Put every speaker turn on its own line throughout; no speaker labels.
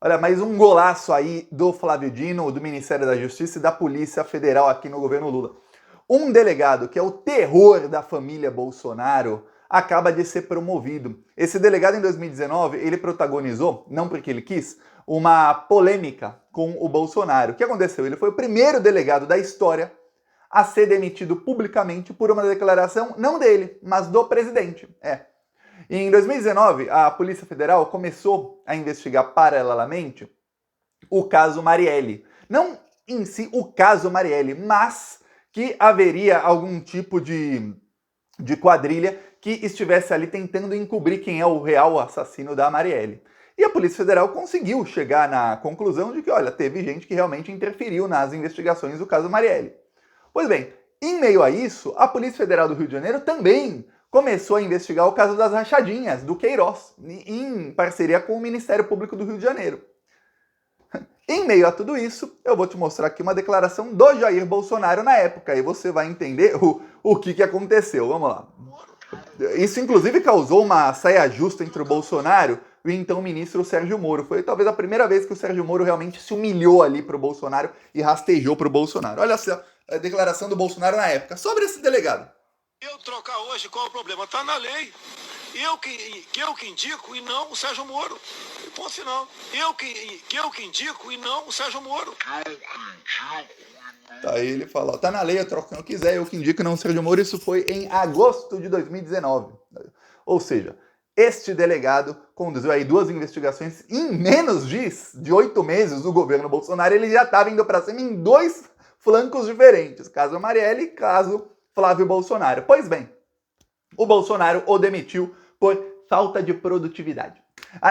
Olha, mais um golaço aí do Flávio Dino, do Ministério da Justiça e da Polícia Federal aqui no governo Lula. Um delegado, que é o terror da família Bolsonaro, acaba de ser promovido. Esse delegado, em 2019, ele protagonizou, não porque ele quis, uma polêmica com o Bolsonaro. O que aconteceu? Ele foi o primeiro delegado da história a ser demitido publicamente por uma declaração não dele, mas do presidente. Em 2019, a Polícia Federal começou a investigar paralelamente o caso Marielle. Não em si o caso Marielle, mas que haveria algum tipo de quadrilha que estivesse ali tentando encobrir quem é o real assassino da Marielle. E a Polícia Federal conseguiu chegar na conclusão de que, olha, teve gente que realmente interferiu nas investigações do caso Marielle. Pois bem, em meio a isso, a Polícia Federal do Rio de Janeiro também começou a investigar o caso das rachadinhas do Queiroz, em parceria com o Ministério Público do Rio de Janeiro. Em meio a tudo isso, eu vou te mostrar aqui uma declaração do Jair Bolsonaro na época, e você vai entender o que aconteceu. Vamos lá. Isso, inclusive, causou uma saia justa entre o Bolsonaro e o então ministro Sérgio Moro. Foi talvez a primeira vez que o Sérgio Moro realmente se humilhou ali para o Bolsonaro e rastejou para o Bolsonaro. Olha só a declaração do Bolsonaro na época, sobre esse delegado.
Eu trocar hoje, qual é o problema? Está na lei. Eu que indico e não o Sérgio Moro. Ponto final. Eu que indico e não o Sérgio Moro.
Tá, ele fala, tá na lei, eu troco quem eu quiser, eu que indico e não o Sérgio Moro. Isso foi em agosto de 2019. Ou seja, este delegado conduziu aí 2 investigações em menos de 8 meses do governo Bolsonaro. Ele já estava indo para cima em 2 flancos diferentes, caso Marielle e caso Flávio Bolsonaro. Pois bem, o Bolsonaro o demitiu por falta de produtividade.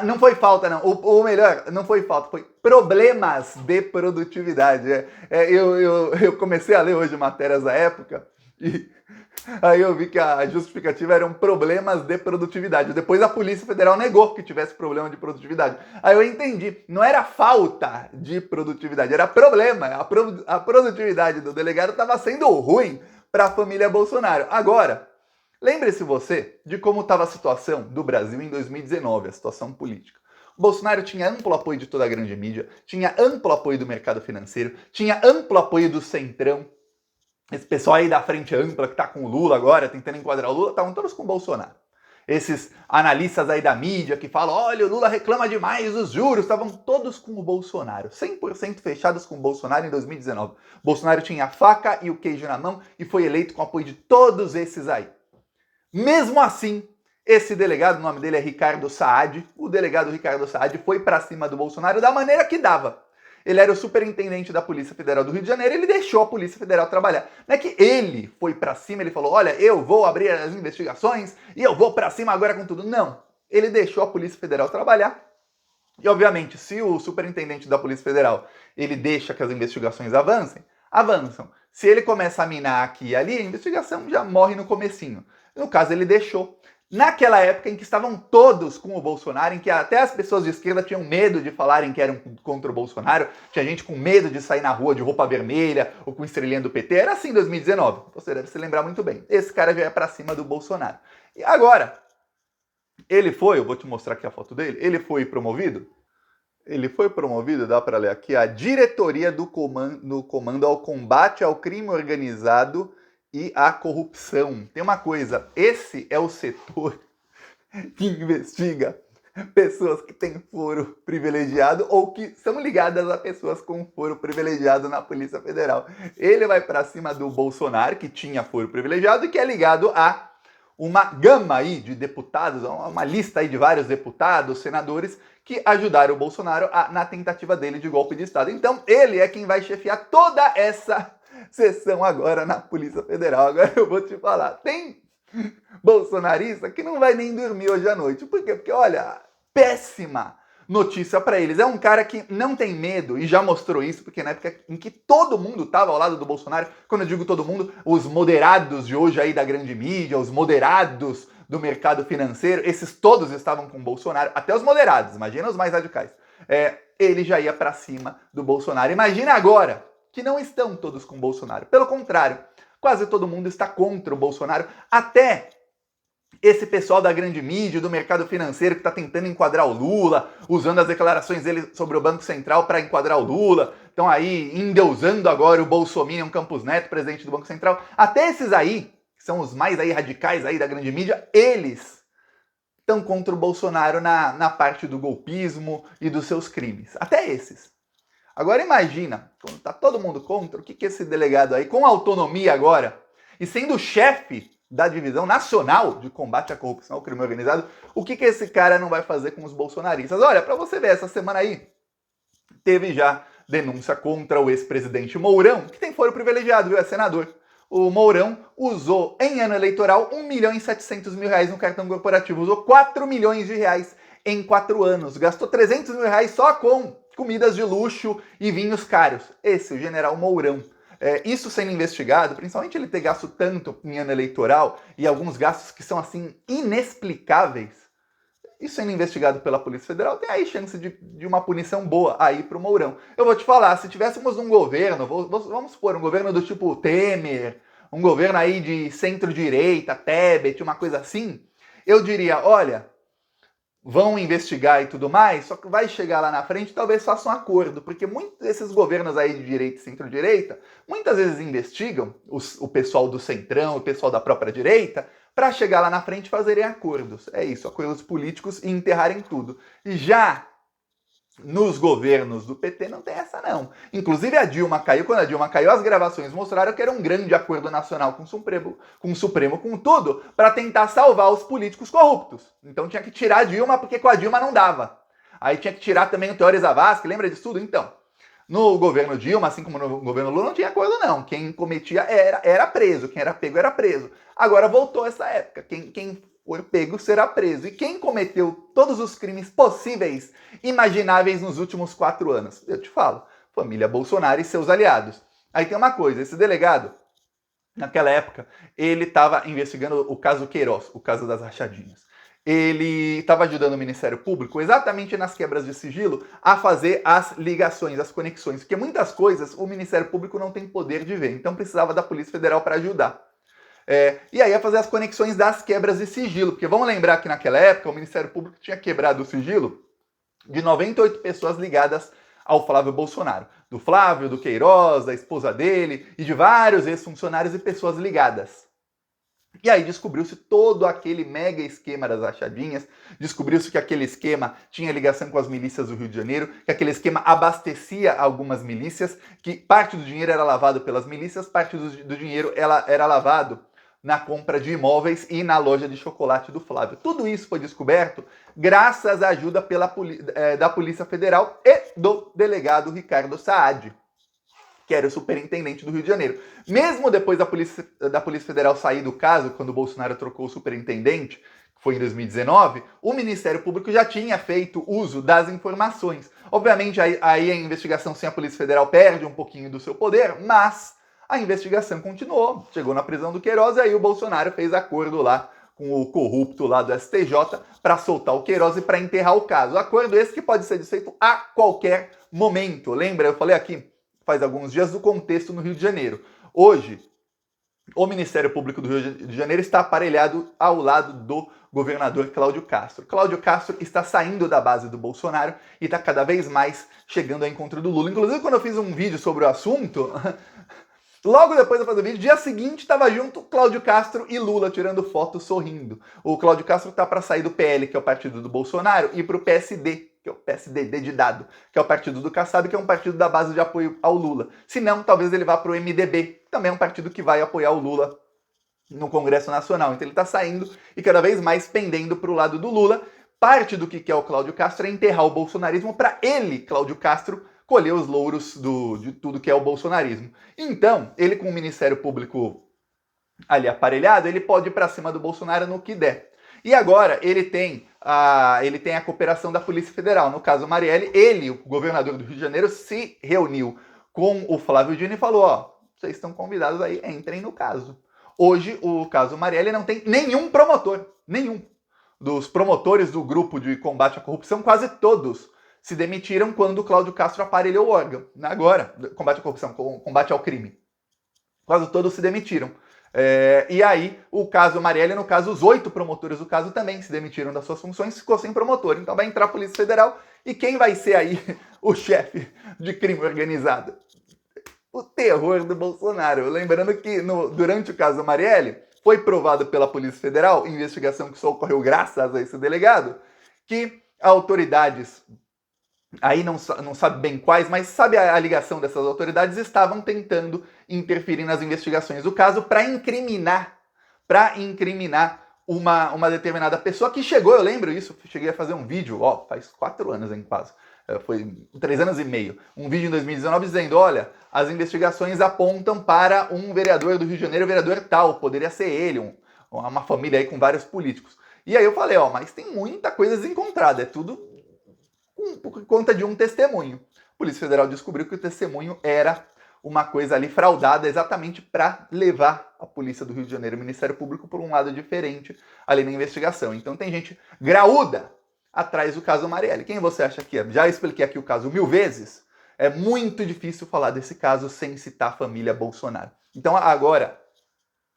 Não foi falta, não. Ou melhor, não foi falta, foi problemas de produtividade. Eu comecei a ler hoje matérias da época e aí eu vi que a justificativa eram problemas de produtividade. Depois a Polícia Federal negou que tivesse problema de produtividade. Aí eu entendi, não era falta de produtividade, era problema. A produtividade do delegado estava sendo ruim para a família Bolsonaro. Agora, lembre-se você de como estava a situação do Brasil em 2019, a situação política. O Bolsonaro tinha amplo apoio de toda a grande mídia, tinha amplo apoio do mercado financeiro, tinha amplo apoio do Centrão. Esse pessoal aí da Frente Ampla que tá com o Lula agora, tentando enquadrar o Lula, estavam todos com o Bolsonaro. Esses analistas aí da mídia que falam, olha, o Lula reclama demais dos juros, estavam todos com o Bolsonaro, 100% fechados com o Bolsonaro em 2019. Bolsonaro tinha a faca e o queijo na mão e foi eleito com o apoio de todos esses aí. Mesmo assim, esse delegado, o nome dele é Ricardo Saad, o delegado Ricardo Saad foi para cima do Bolsonaro da maneira que dava. Ele era o superintendente da Polícia Federal do Rio de Janeiro, ele deixou a Polícia Federal trabalhar. Não é que ele foi para cima, ele falou, olha, eu vou abrir as investigações e eu vou para cima agora com tudo. Não, ele deixou a Polícia Federal trabalhar. E, obviamente, se o superintendente da Polícia Federal ele deixa que as investigações avançam. Se ele começa a minar aqui e ali, a investigação já morre no comecinho. No caso, ele deixou. Naquela época em que estavam todos com o Bolsonaro, em que até as pessoas de esquerda tinham medo de falarem que eram contra o Bolsonaro, tinha gente com medo de sair na rua de roupa vermelha ou com estrelinha do PT, era assim em 2019. Você deve se lembrar muito bem. Esse cara já é pra cima do Bolsonaro. E agora, ele foi, eu vou te mostrar aqui a foto dele, ele foi promovido? Ele foi promovido, dá pra ler aqui, a diretoria do comando ao combate ao crime organizado e a corrupção. Tem uma coisa, esse é o setor que investiga pessoas que têm foro privilegiado ou que são ligadas a pessoas com foro privilegiado na Polícia Federal. Ele vai para cima do Bolsonaro, que tinha foro privilegiado e que é ligado a uma gama aí de deputados, uma lista aí de vários deputados, senadores que ajudaram o Bolsonaro na tentativa dele de golpe de Estado. Então ele é quem vai chefiar toda essa sessão agora na Polícia Federal. Agora eu vou te falar, tem bolsonarista que não vai nem dormir hoje à noite. Por quê? Porque, olha, péssima notícia para eles. É um cara que não tem medo e já mostrou isso, porque na época em que todo mundo estava ao lado do Bolsonaro, quando eu digo todo mundo, os moderados de hoje aí da grande mídia, os moderados do mercado financeiro, esses todos estavam com o Bolsonaro, até os moderados, imagina os mais radicais. Ele já ia para cima do Bolsonaro. Imagina agora que não estão todos com o Bolsonaro. Pelo contrário, quase todo mundo está contra o Bolsonaro, até esse pessoal da grande mídia, do mercado financeiro que está tentando enquadrar o Lula, usando as declarações dele sobre o Banco Central para enquadrar o Lula, estão aí endeusando agora o Bolsominion Campos Neto, presidente do Banco Central. Até esses aí, que são os mais aí radicais aí da grande mídia, eles estão contra o Bolsonaro na parte do golpismo e dos seus crimes. Até esses. Agora imagina, quando tá todo mundo contra, o que esse delegado aí, com autonomia agora, e sendo chefe da Divisão Nacional de Combate à Corrupção e ao Crime Organizado, o que esse cara não vai fazer com os bolsonaristas? Olha, para você ver, essa semana aí teve já denúncia contra o ex-presidente Mourão, que tem foro privilegiado, viu? É senador. O Mourão usou, em ano eleitoral, R$1.700.000 no cartão corporativo. Usou 4 milhões de reais em 4 anos. Gastou R$300.000 só com comidas de luxo e vinhos caros. Esse, o general Mourão. Isso sendo investigado, principalmente ele ter gasto tanto em ano eleitoral e alguns gastos que são, assim, inexplicáveis, isso sendo investigado pela Polícia Federal, tem aí chance de uma punição boa aí pro Mourão. Eu vou te falar, se tivéssemos um governo, vamos supor, um governo do tipo Temer, um governo aí de centro-direita, Tebet, uma coisa assim, eu diria, olha, vão investigar e tudo mais, só que vai chegar lá na frente e talvez façam um acordo, porque muitos desses governos aí de direita e centro-direita, muitas vezes investigam o pessoal do centrão, o pessoal da própria direita, para chegar lá na frente e fazerem acordos. É isso, acordos políticos e enterrarem tudo. E já nos governos do PT não tem essa não. Inclusive a Dilma caiu, quando a Dilma caiu, as gravações mostraram que era um grande acordo nacional com o Supremo, com tudo, para tentar salvar os políticos corruptos. Então tinha que tirar a Dilma, porque com a Dilma não dava. Aí tinha que tirar também o Teori Zavascki, lembra disso tudo? Então, no governo Dilma, assim como no governo Lula, não tinha acordo não. Quem cometia era preso, quem era pego era preso. Agora voltou essa época, quem for pego será preso. E quem cometeu todos os crimes possíveis, imagináveis nos últimos 4 anos? Eu te falo, família Bolsonaro e seus aliados. Aí tem uma coisa, esse delegado, naquela época, ele estava investigando o caso Queiroz, o caso das rachadinhas. Ele estava ajudando o Ministério Público, exatamente nas quebras de sigilo, a fazer as ligações, as conexões, porque muitas coisas o Ministério Público não tem poder de ver, então precisava da Polícia Federal para ajudar. E aí a fazer as conexões das quebras de sigilo, porque vamos lembrar que naquela época o Ministério Público tinha quebrado o sigilo de 98 pessoas ligadas ao Flávio Bolsonaro. Do Flávio, do Queiroz, da esposa dele e de vários ex-funcionários e pessoas ligadas. E aí descobriu-se todo aquele mega esquema das rachadinhas, descobriu-se que aquele esquema tinha ligação com as milícias do Rio de Janeiro, que aquele esquema abastecia algumas milícias, que parte do dinheiro era lavado pelas milícias, parte do dinheiro era lavado na compra de imóveis e na loja de chocolate do Flávio. Tudo isso foi descoberto graças à ajuda da Polícia Federal e do delegado Ricardo Saad, que era o superintendente do Rio de Janeiro. Mesmo depois da Polícia Federal sair do caso, quando o Bolsonaro trocou o superintendente, que foi em 2019, o Ministério Público já tinha feito uso das informações. Obviamente, aí a investigação sem a Polícia Federal perde um pouquinho do seu poder, mas a investigação continuou, chegou na prisão do Queiroz e aí o Bolsonaro fez acordo lá com o corrupto lá do STJ para soltar o Queiroz e para enterrar o caso. Acordo esse que pode ser desfeito a qualquer momento. Lembra, eu falei aqui faz alguns dias do contexto no Rio de Janeiro. Hoje, o Ministério Público do Rio de Janeiro está aparelhado ao lado do governador Cláudio Castro. Cláudio Castro está saindo da base do Bolsonaro e está cada vez mais chegando ao encontro do Lula. Inclusive, quando eu fiz um vídeo sobre o assunto, logo depois de fazer o vídeo, dia seguinte estava junto Cláudio Castro e Lula tirando foto sorrindo. O Cláudio Castro está para sair do PL, que é o partido do Bolsonaro, e para o PSD, que é o PSDB de dado, que é o partido do Kassab, que é um partido da base de apoio ao Lula. Se não, talvez ele vá para o MDB, que também é um partido que vai apoiar o Lula no Congresso Nacional. Então ele está saindo e cada vez mais pendendo para o lado do Lula. Parte do que quer o Cláudio Castro é enterrar o bolsonarismo para ele, Cláudio Castro, colher os louros de tudo que é o bolsonarismo. Então, ele com o Ministério Público ali aparelhado, ele pode ir para cima do Bolsonaro no que der. E agora ele tem a cooperação da Polícia Federal. No caso Marielle, ele, o governador do Rio de Janeiro, se reuniu com o Flávio Dino e falou, ó, vocês estão convidados aí, entrem no caso. Hoje, o caso Marielle não tem nenhum promotor, nenhum. Dos promotores do grupo de combate à corrupção, quase todos se demitiram quando o Cláudio Castro aparelhou o órgão. Agora, combate à corrupção, combate ao crime. Quase todos se demitiram. E aí, o caso Marielle, no caso, os 8 promotores do caso também se demitiram das suas funções, ficou sem promotor. Então vai entrar a Polícia Federal, e quem vai ser aí o chefe de crime organizado? O terror do Bolsonaro. Lembrando que durante o caso Marielle, foi provado pela Polícia Federal, investigação que só ocorreu graças a esse delegado, que autoridades, aí não sabe bem quais, mas sabe a ligação dessas autoridades, estavam tentando interferir nas investigações do caso para incriminar uma determinada pessoa que chegou, eu lembro isso, cheguei a fazer um vídeo, faz 4 anos em quase, foi 3 anos e meio, um vídeo em 2019 dizendo, olha, as investigações apontam para um vereador do Rio de Janeiro, vereador tal, poderia ser ele, uma família aí com vários políticos. E aí eu falei, mas tem muita coisa desencontrada, é tudo por conta de um testemunho. A Polícia Federal descobriu que o testemunho era uma coisa ali fraudada exatamente para levar a Polícia do Rio de Janeiro, o Ministério Público, por um lado diferente ali na investigação. Então tem gente graúda atrás do caso Marielle. Quem você acha que é? Já expliquei aqui o caso 1000 vezes. É muito difícil falar desse caso sem citar a família Bolsonaro. Então agora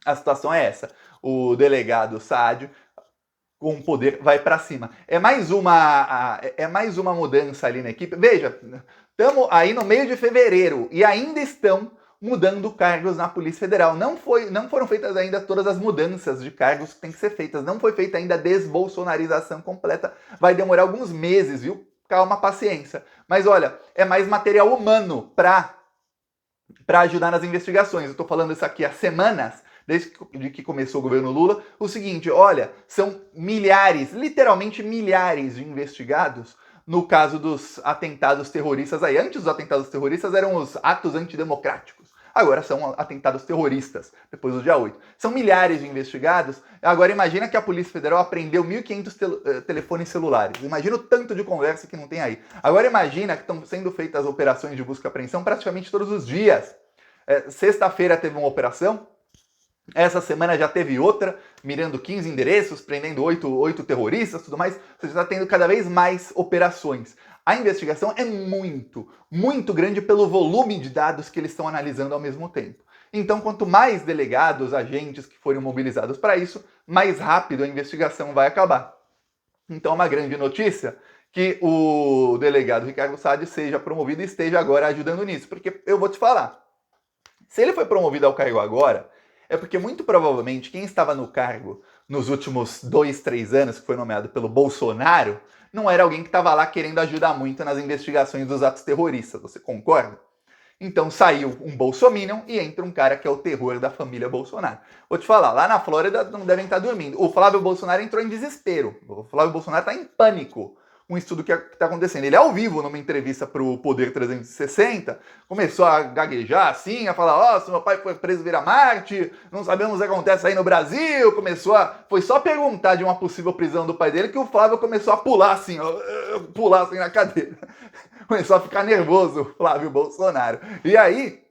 a situação é essa. O delegado Saad, com o poder, vai para cima. É mais uma mudança ali na equipe. Veja, estamos aí no meio de fevereiro e ainda estão mudando cargos na Polícia Federal. Não foram feitas ainda todas as mudanças de cargos que têm que ser feitas. Não foi feita ainda a desbolsonarização completa. Vai demorar alguns meses, viu? Calma, paciência. Mas olha, é mais material humano para ajudar nas investigações. Eu estou falando isso aqui há semanas, desde que começou o governo Lula. O seguinte, olha, são milhares, literalmente milhares de investigados no caso dos atentados terroristas aí. Antes dos atentados terroristas eram os atos antidemocráticos. Agora são atentados terroristas, depois do dia 8. São milhares de investigados. Agora imagina que a Polícia Federal apreendeu 1.500 telefones celulares. Imagina o tanto de conversa que não tem aí. Agora imagina que estão sendo feitas operações de busca e apreensão praticamente todos os dias. Sexta-feira teve uma operação. Essa semana já teve outra, mirando 15 endereços, prendendo 8 terroristas, tudo mais. Você está tendo cada vez mais operações. A investigação é muito, muito grande pelo volume de dados que eles estão analisando ao mesmo tempo. Então, quanto mais delegados, agentes que forem mobilizados para isso, mais rápido a investigação vai acabar. Então, uma grande notícia que o delegado Ricardo Saad seja promovido e esteja agora ajudando nisso. Porque eu vou te falar, se ele foi promovido ao cargo agora, é porque muito provavelmente quem estava no cargo nos últimos 2, 3 anos, que foi nomeado pelo Bolsonaro, não era alguém que estava lá querendo ajudar muito nas investigações dos atos terroristas, você concorda? Então saiu um bolsominion e entra um cara que é o terror da família Bolsonaro. Vou te falar, lá na Flórida não devem estar dormindo. O Flávio Bolsonaro entrou em desespero. O Flávio Bolsonaro está em pânico com isso tudo que está acontecendo. Ele, ao vivo, numa entrevista para o Poder 360, começou a gaguejar assim, a falar, se meu pai foi preso vira Marte, não sabemos o que acontece aí no Brasil. Foi só perguntar de uma possível prisão do pai dele que o Flávio começou a pular assim, na cadeira. Começou a ficar nervoso o Flávio Bolsonaro. E aí,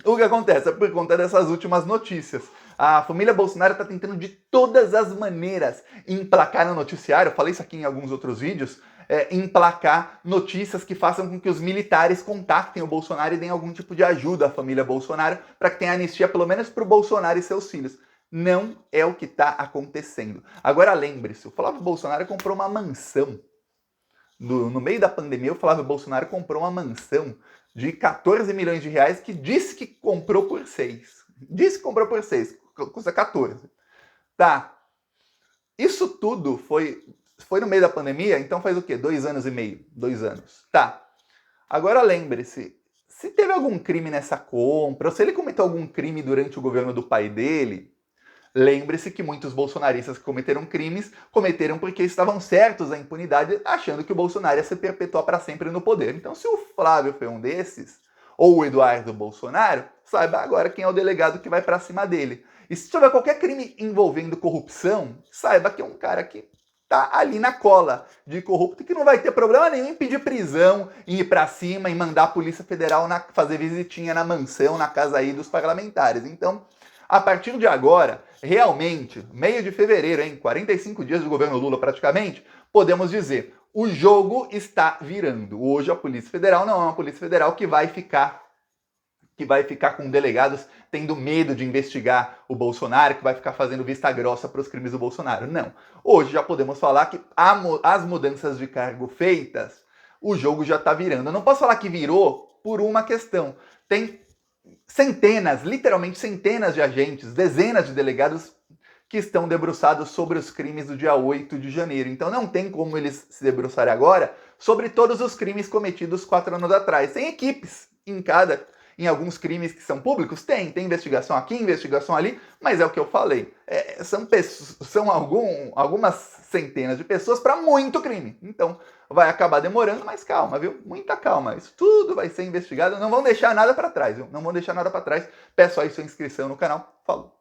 o que acontece? É por conta dessas últimas notícias. A família Bolsonaro está tentando de todas as maneiras emplacar no noticiário, eu falei isso aqui em alguns outros vídeos, emplacar notícias que façam com que os militares contactem o Bolsonaro e deem algum tipo de ajuda à família Bolsonaro para que tenha anistia pelo menos para o Bolsonaro e seus filhos. Não é o que está acontecendo. Agora lembre-se, o Flávio Bolsonaro comprou uma mansão. No meio da pandemia, o Flávio Bolsonaro comprou uma mansão de 14 milhões de reais que disse que comprou por 6. Disse que comprou por 6, custa 14. Tá. Isso tudo foi no meio da pandemia, então faz o quê? 2 anos e meio. 2 anos. Tá. Agora lembre-se, se teve algum crime nessa compra, ou se ele cometeu algum crime durante o governo do pai dele, lembre-se que muitos bolsonaristas que cometeram crimes, cometeram porque estavam certos da impunidade, achando que o Bolsonaro ia se perpetuar para sempre no poder. Então, se o Flávio foi um desses, ou o Eduardo Bolsonaro, saiba agora quem é o delegado que vai para cima dele. E se tiver qualquer crime envolvendo corrupção, saiba que é um cara que tá ali na cola de corrupto, que não vai ter problema nenhum em pedir prisão, em ir para cima, em mandar a Polícia Federal fazer visitinha na mansão, na casa aí dos parlamentares. Então, a partir de agora, realmente, meio de fevereiro, 45 dias do governo Lula praticamente, podemos dizer, o jogo está virando. Hoje a Polícia Federal não é uma Polícia Federal que vai ficar que vai ficar com delegados tendo medo de investigar o Bolsonaro, que vai ficar fazendo vista grossa para os crimes do Bolsonaro. Não. Hoje já podemos falar que as mudanças de cargo feitas, o jogo já está virando. Eu não posso falar que virou por uma questão. Tem centenas, literalmente centenas de agentes, dezenas de delegados que estão debruçados sobre os crimes do dia 8 de janeiro. Então não tem como eles se debruçarem agora sobre todos os crimes cometidos 4 anos atrás. Tem equipes em alguns crimes que são públicos, tem investigação aqui, investigação ali, mas é o que eu falei. São algumas centenas de pessoas para muito crime. Então vai acabar demorando, mas calma, viu? Muita calma. Isso tudo vai ser investigado. Não vão deixar nada para trás, viu? Não vão deixar nada para trás. Peço aí sua inscrição no canal. Falou!